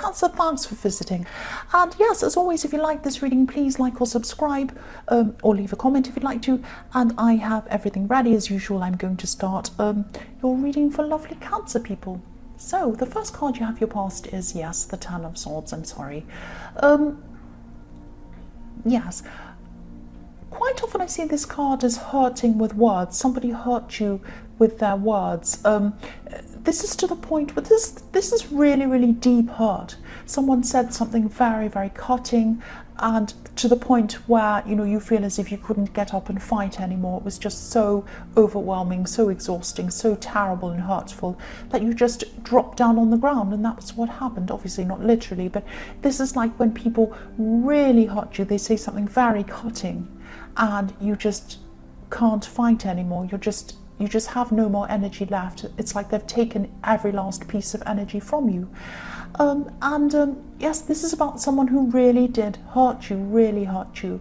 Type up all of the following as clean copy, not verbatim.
Cancer, thanks for visiting. And yes, as always, if you like this reading, please like or subscribe, or leave a comment if you'd like to. And I have everything ready as usual. I'm going to start your reading for lovely Cancer people. So the first card you have your past is, yes, the Ten of Swords. I'm sorry. Yes. Quite often I see this card as hurting with words. Somebody hurt you with their words. This is to the point where this is really, really deep hurt. Someone said something very, very cutting, and to the point where, you know, you feel as if you couldn't get up and fight anymore. It was just so overwhelming, so exhausting, so terrible and hurtful that you just dropped down on the ground, and that's what happened. Obviously not literally, but this is like when people really hurt you. They say something very cutting and you just can't fight anymore. You just have no more energy left. It's like they've taken every last piece of energy from you. Yes, this is about someone who really did hurt you, really hurt you.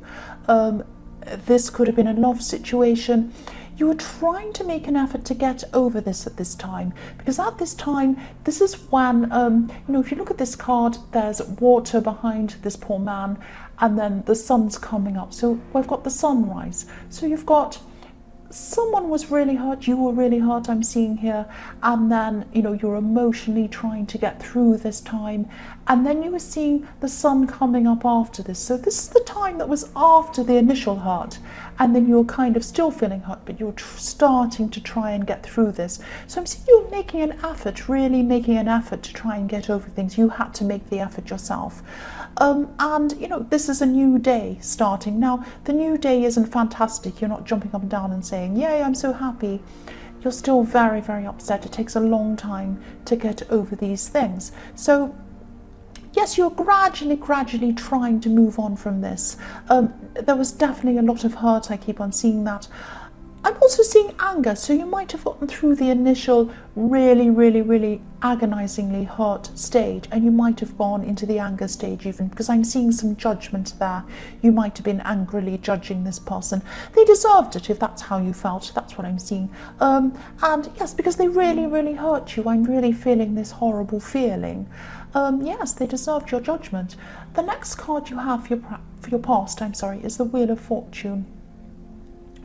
This could have been a love situation. You were trying to make an effort to get over this at this time, because at this time, this is when, you know, if you look at this card, there's water behind this poor man, and then the sun's coming up. So we've got the sunrise. So you've got someone was really hurt, you were really hurt, I'm seeing here, and then, you know, you're emotionally trying to get through this time, and then you were seeing the sun coming up after this. So this is the time that was after the initial hurt, and then you're kind of still feeling hurt, but you're starting to try and get through this. So I'm seeing you making an effort, really making an effort to try and get over things. You had to make the effort yourself. And, you know, this is a new day starting. Now, the new day isn't fantastic. You're not jumping up and down and saying, yay, I'm so happy. You're still very, very upset. It takes a long time to get over these things. So, yes, you're gradually trying to move on from this. There was definitely a lot of hurt. I keep on seeing that. I'm also seeing anger, so you might have gotten through the initial really agonizingly hurt stage, and you might have gone into the anger stage even, because I'm seeing some judgment there. You might have been angrily judging this person. They deserved it if that's how you felt. That's what I'm seeing. And yes, because they really hurt you, I'm really feeling this horrible feeling. Yes, they deserved your judgment. The next card you have for your past, I'm sorry, is the Wheel of Fortune.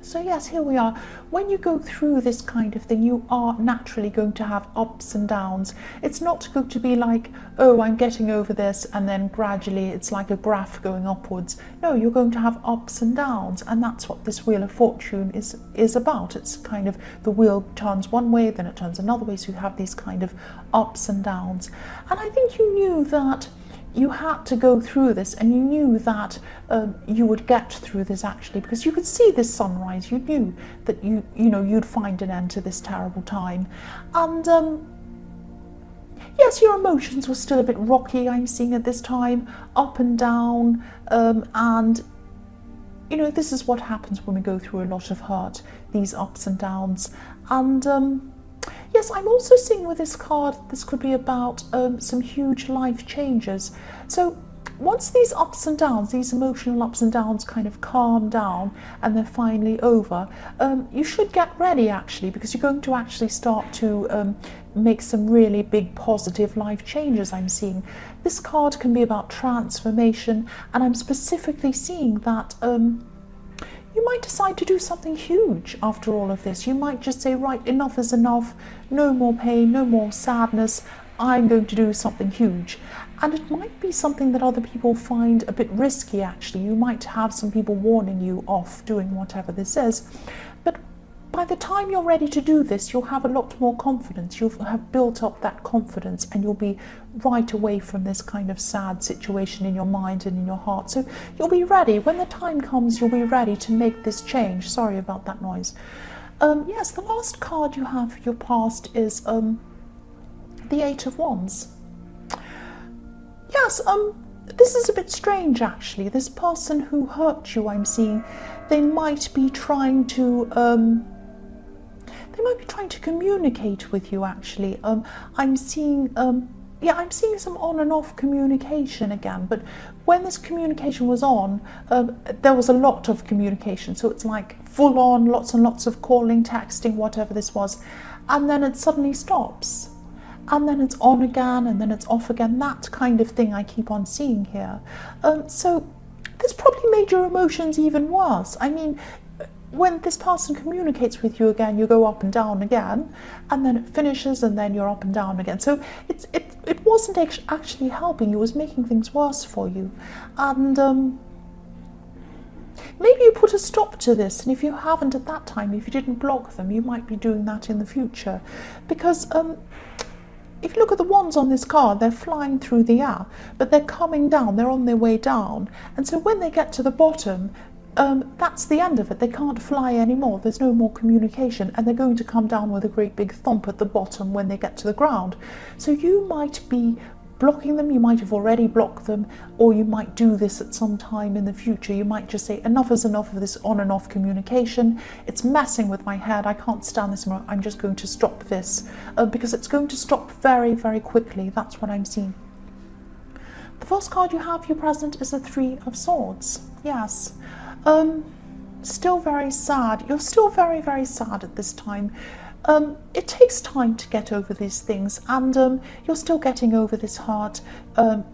So yes, here we are. When you go through this kind of thing, you are naturally going to have ups and downs. It's not going to be like, oh, I'm getting over this, and then gradually it's like a graph going upwards. No, you're going to have ups and downs, and that's what this Wheel of Fortune is about. It's kind of, the wheel turns one way, then it turns another way, so you have these kind of ups and downs. And I think you knew that you had to go through this, and you knew that you would get through this, actually, because you could see this sunrise. You knew that you know you'd find an end to this terrible time. And yes, your emotions were still a bit rocky, I'm seeing at this time, up and down, and you know, this is what happens when we go through a lot of hurt, these ups and downs. And yes, I'm also seeing with this card, this could be about some huge life changes. So once these ups and downs, these emotional ups and downs kind of calm down and they're finally over, you should get ready, actually, because you're going to actually start to make some really big positive life changes, I'm seeing. This card can be about transformation, and I'm specifically seeing that you might decide to do something huge after all of this. You might just say, right, enough is enough, no more pain, no more sadness, I'm going to do something huge. And it might be something that other people find a bit risky, actually. You might have some people warning you off doing whatever this is. But by the time you're ready to do this, you'll have a lot more confidence. You'll have built up that confidence, and you'll be right away from this kind of sad situation in your mind and in your heart. So you'll be ready. When the time comes, you'll be ready to make this change. Sorry about that noise. Yes, the last card you have for your past is the Eight of Wands. Yes, this is a bit strange, actually. This person who hurt you, I'm seeing, they might be trying to communicate with you, actually. I'm seeing I'm seeing some on and off communication again, but when this communication was on, there was a lot of communication, so it's like full on, lots and lots of calling, texting, whatever this was, and then it suddenly stops. and then it's on again, and then it's off again. That kind of thing I keep on seeing here. So this probably made your emotions even worse. I mean, when this person communicates with you again, you go up and down again, and then it finishes, and then you're up and down again. So it wasn't actually helping you, it was making things worse for you. And maybe you put a stop to this, and if you haven't at that time, if you didn't block them, you might be doing that in the future. Because if you look at the wands on this card, they're flying through the air, but they're coming down, they're on their way down. And so when they get to the bottom, that's the end of it. They can't fly anymore. There's no more communication, and they're going to come down with a great big thump at the bottom when they get to the ground. So you might be blocking them, you might have already blocked them, or you might do this at some time in the future. You might just say, enough is enough of this on and off communication. It's messing with my head. I can't stand this anymore. I'm just going to stop this, because it's going to stop very, very quickly. That's what I'm seeing. The first card you have here present is the Three of Swords. Yes. Still very sad. You're still very, very sad at this time. It takes time to get over these things, and you're still getting over this hurt.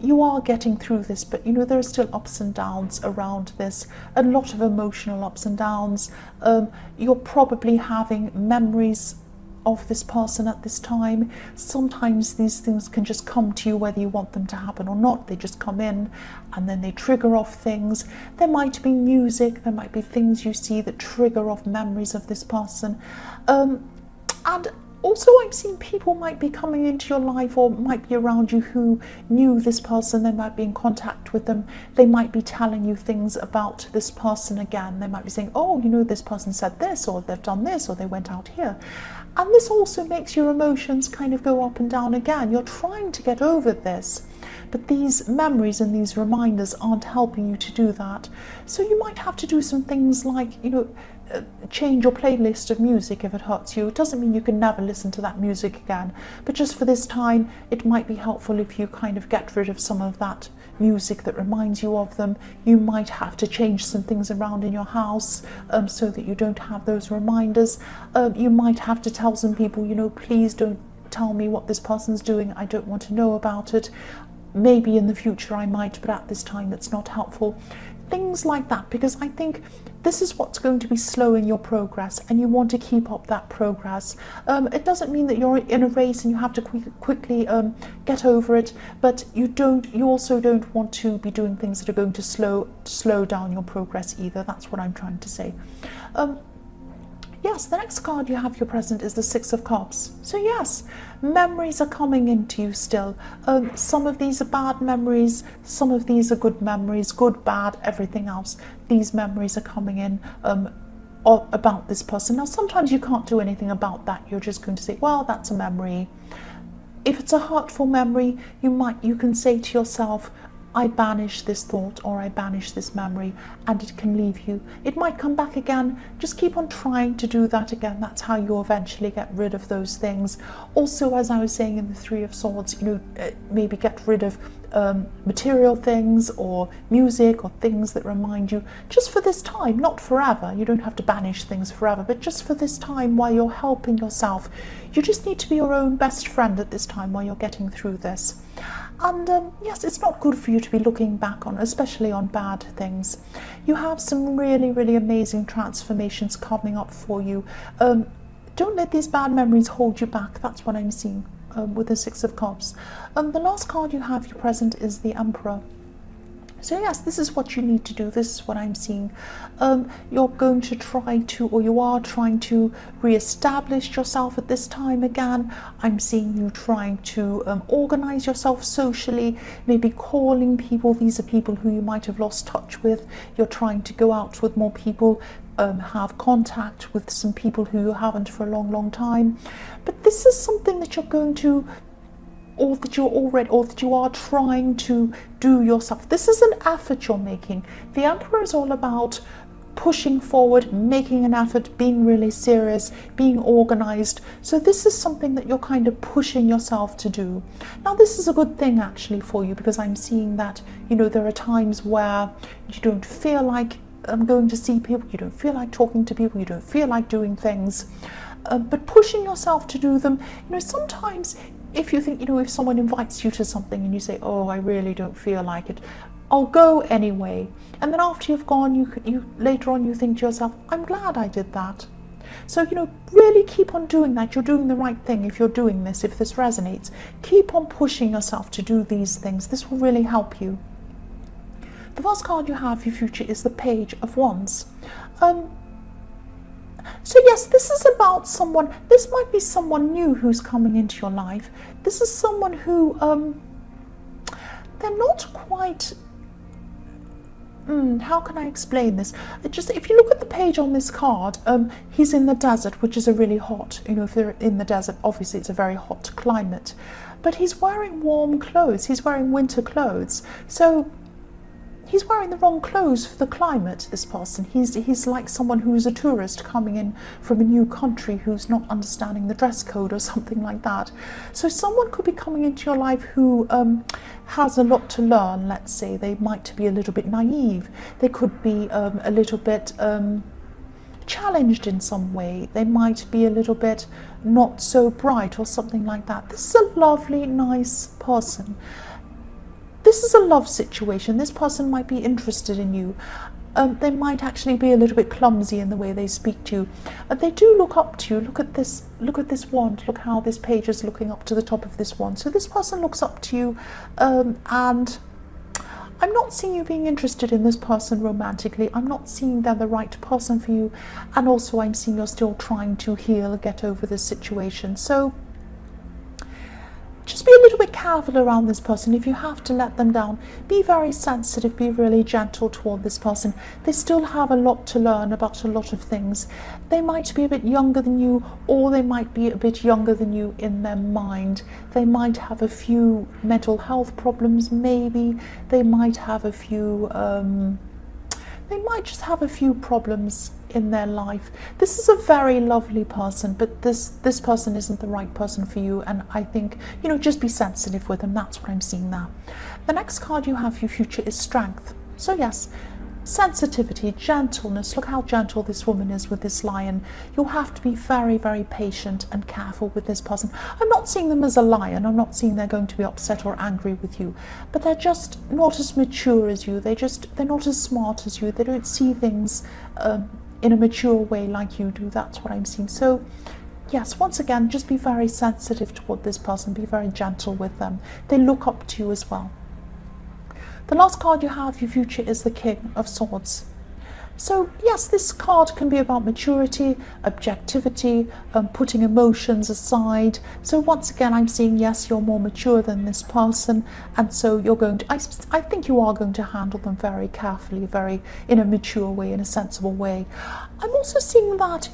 You are getting through this, but you know there are still ups and downs around this, a lot of emotional ups and downs. You're probably having memories of this person at this time. Sometimes these things can just come to you whether you want them to happen or not. They just come in and then they trigger off things. There might be music, there might be things you see that trigger off memories of this person. And also I'm seeing people might be coming into your life or might be around you who knew this person. They might be in contact with them. They might be telling you things about this person again. They might be saying, oh, you know, this person said this, or they've done this, or they went out here. And this also makes your emotions kind of go up and down again. You're trying to get over this, but these memories and these reminders aren't helping you to do that. So you might have to do some things like, you know, change your playlist of music if it hurts you. It doesn't mean you can never listen to that music again, but just for this time it might be helpful if you kind of get rid of some of that music that reminds you of them. You might have to change some things around in your house so that you don't have those reminders. You might have to tell some people, you know, please don't tell me what this person's doing. I don't want to know about it. Maybe in the future I might, but at this time it's not helpful. Things like that, because I think this is what's going to be slowing your progress, and you want to keep up that progress. It doesn't mean that you're in a race and you have to quickly get over it, but you also don't want to be doing things that are going to slow down your progress either. That's what I'm trying to say. Yes, the next card you have here present is the Six of Cups. So yes, memories are coming into you still. Some of these are bad memories, some of these are good memories, good, bad, everything else. These memories are coming in about this person. Now sometimes you can't do anything about that. You're just going to say, well, that's a memory. If it's a hurtful memory, you can say to yourself, I banish this thought, or I banish this memory, and it can leave you. It might come back again. Just keep on trying to do that again. That's how you eventually get rid of those things. Also, as I was saying in the Three of Swords, you know, maybe get rid of material things or music or things that remind you, just for this time, not forever. You don't have to banish things forever, but just for this time while you're helping yourself. You just need to be your own best friend at this time while you're getting through this. And yes, it's not good for you to be looking back on, especially on bad things. You have some really, really amazing transformations coming up for you. Don't let these bad memories hold you back. That's what I'm seeing with the Six of Cups. The last card you have here present is the Emperor. So yes, this is what you need to do. This is what I'm seeing. You're going to try to, or you are trying to re-establish yourself at this time again. I'm seeing you trying to organize yourself socially, maybe calling people. These are people who you might have lost touch with. You're trying to go out with more people, have contact with some people who you haven't for a long, long time. But this is something that you're going to, or that you are trying to do yourself. This is an effort you're making. The Emperor is all about pushing forward, making an effort, being really serious, being organized. So this is something that you're kind of pushing yourself to do. Now this is a good thing actually for you, because I'm seeing that, you know, there are times where you don't feel like going to see people, you don't feel like talking to people, you don't feel like doing things. But pushing yourself to do them, you know, sometimes if you think, if someone invites you to something and you say, oh, I really don't feel like it, I'll go anyway. And then after you've gone, you later on you think to yourself, I'm glad I did that. So, really keep on doing that. You're doing the right thing if you're doing this, if this resonates. Keep on pushing yourself to do these things. This will really help you. The first card you have for your future is the Page of Wands. So yes, this is about someone, this might be someone new who's coming into your life. This is someone who, they're not quite, how can I explain this? If you look at the page on this card, he's in the desert, which is a really hot, if they're in the desert, obviously it's a very hot climate. But he's wearing warm clothes, he's wearing winter clothes. So he's wearing the wrong clothes for the climate, this person. He's like someone who's a tourist coming in from a new country who's not understanding the dress code or something like that. So someone could be coming into your life who has a lot to learn, let's say. They might be a little bit naive. They could be a little bit challenged in some way. They might be a little bit not so bright or something like that. This is a lovely, nice person. This is a love situation. This person might be interested in you. They might actually be a little bit clumsy in the way they speak to you. They do look up to you. Look at this wand. Look how this page is looking up to the top of this wand. So this person looks up to you, and I'm not seeing you being interested in this person romantically. I'm not seeing they're the right person for you. And also I'm seeing you're still trying to heal, get over this situation. So just be a little bit careful around this person. If you have to let them down, be very sensitive, be really gentle toward this person. They still have a lot to learn about a lot of things. They might be a bit younger than you, or they might be a bit younger than you in their mind. They might have a few mental health problems, maybe. They might have a few, they might just have a few problems in their life. This is a very lovely person, but this person isn't the right person for you, and I think, just be sensitive with them. That's what I'm seeing there. The next card you have for your future is Strength. So yes, sensitivity, gentleness. Look how gentle this woman is with this lion. You'll have to be very, very patient and careful with this person. I'm not seeing them as a lion. I'm not seeing they're going to be upset or angry with you, but they're just not as mature as you. They're not as smart as you. They don't see things in a mature way like you do. That's what I'm seeing. So yes, once again, just be very sensitive toward this person. Be very gentle with them. They look up to you as well. The last card you have for your future is the King of Swords. So yes, this card can be about maturity, objectivity, putting emotions aside. So once again, I'm seeing, yes, you're more mature than this person, and so you're going to, I think you are going to handle them very carefully, in a mature way, in a sensible way. I'm also seeing that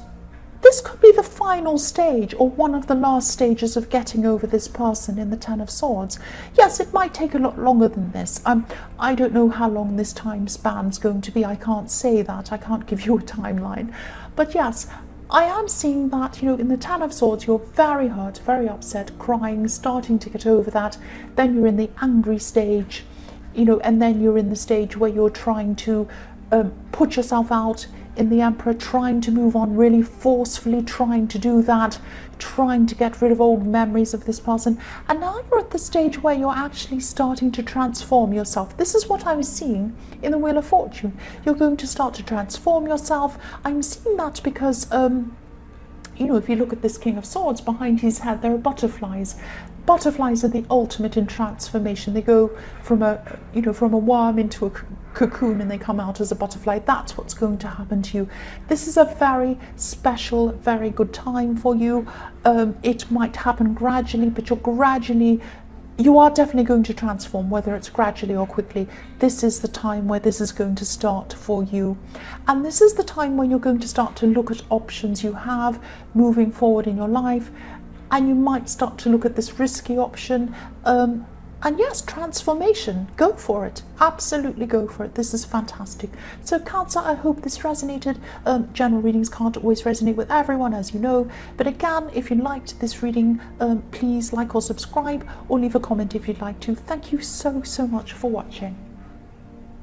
this could be the final stage, or one of the last stages of getting over this person in the Ten of Swords. Yes, it might take a lot longer than this. I don't know how long this time span's going to be. I can't say that. I can't give you a timeline. But yes, I am seeing that, in the Ten of Swords, you're very hurt, very upset, crying, starting to get over that. Then you're in the angry stage, and then you're in the stage where you're trying to put yourself out in the Emperor, trying to move on really forcefully, trying to do that, trying to get rid of old memories of this person. And now you're at the stage where you're actually starting to transform yourself. This is what I was seeing in the Wheel of Fortune. You're going to start to transform yourself. I'm seeing that because, if you look at this King of Swords, behind his head there are butterflies. Butterflies are the ultimate in transformation. They go from a worm into a cocoon, and they come out as a butterfly. That's what's going to happen to you. This is a very special, very good time for you. It might happen gradually, but you are definitely going to transform, whether it's gradually or quickly. This is the time where this is going to start for you. And this is the time when you're going to start to look at options you have moving forward in your life. And you might start to look at this risky option. And yes, transformation, go for it. Absolutely go for it. This is fantastic. So Cancer, I hope this resonated. General readings can't always resonate with everyone, as you know. But again, if you liked this reading, please like or subscribe, or leave a comment if you'd like to. Thank you so much for watching.